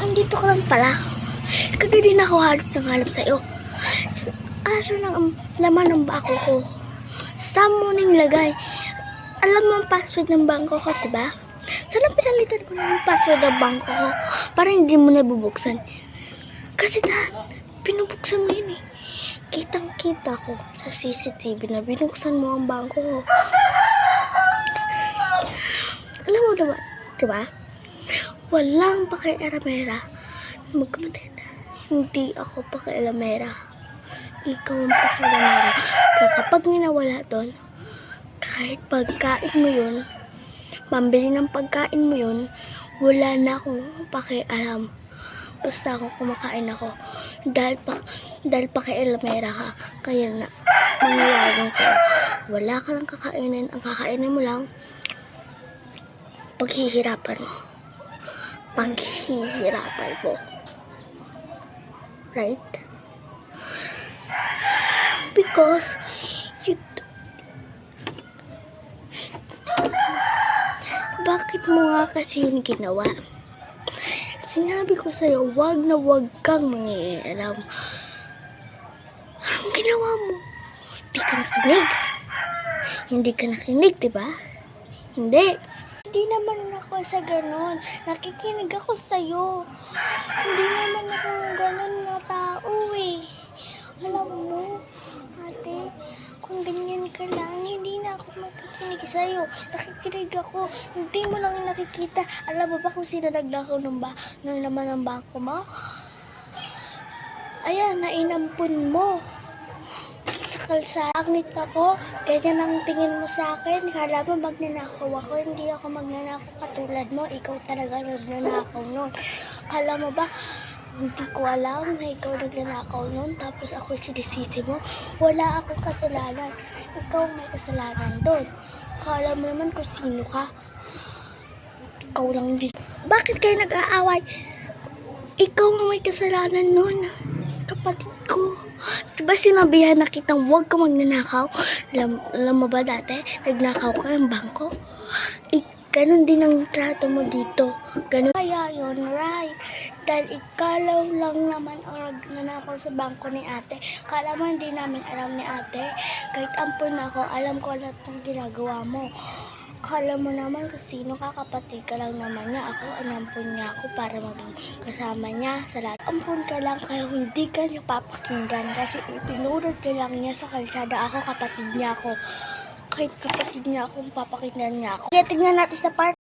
Andito ka lang pala. Kaya din ako hanap sa'yo. Aso ng laman ng bako ko. Saan mo nang lagay? Alam mo ang password ng bangko ko, diba? Sana pinalitan ko na yung password ng bangko ko para hindi mo nabubuksan. Kasi pinubuksan mo yun eh. Kitang-kita ko sa CCTV na binuksan mo ang bangko ko. Alam mo naman, diba? Walang pakialamera. Magkapatid. Hindi ako pakialamera. Ikaw ang pakialamera. Kaya kapag ninawala doon, kahit pagkain mo yun, pambili ng pagkain mo yun, wala na akong pakialam. Basta ako kumakain ako. Dahil pakialamera ka, kaya na mangyayari lang sa'yo. Wala ka lang kakainin. Ang kakainin mo lang, paghihirapan mo. Paghihirapan mo. Right? Because bakit mo nga kasi yun ginawa? Sinabi ko sa'yo, wag na wag kang mangialam. Anong ginawa mo? Hindi ka nakinig. Hindi ka nakinig, diba? Hindi. Hindi naman ako sa ganon. Nakikinig ako sa'yo. Hindi naman ako ganon na tao eh. Alam mo, ate, kung ganyan ka lang, hindi na ako makikinig sa'yo. Nakikinig ako. Hindi mo lang nakikita. Alam mo ba kung sino nagnakaw ng laman ng bangko mo? Ayan, nainampun mo. Sa kalsangit ako, ganyan ang tingin mo sa akin. Kala mo magnanakaw ako. Hindi ako magnanakaw katulad mo. Ikaw talaga nagnanakaw nun. Alam mo ba, hindi ko alam na ikaw nagnanakaw nun. Tapos ako sinisisi mo. Wala akong kasalanan. Ikaw may kasalanan doon. Kala mo naman kung sino ka. Ikaw lang din. Bakit kayo nag-aaway? Ikaw ang may kasalanan nun. Kapatid ko. Diba sinabihan na kitang huwag ka magnanakaw? Alam mo ba dati, nagnakaw ka ng bangko? Ganun din ang trato mo dito. Ganun. Kaya yun, right? Dahil ikaw lang naman ang nagnanakaw sa bangko ni ate. Kala mo hindi namin alam ni ate. Kahit ampun ako, alam ko lahat ng ginagawa mo. Kala mo naman kung sino ka, kapatid ka lang naman niya. Ako, anampun niya ako para maging kasama niya sa lahat. Ampun ka lang, kaya hindi ka niya papakinggan. Kasi ipinurot ka lang niya sa kalsada. Ako, kapatid niya ako. Kahit kapatid niya ako, papakinggan niya ako. Kaya tingnan natin sa part.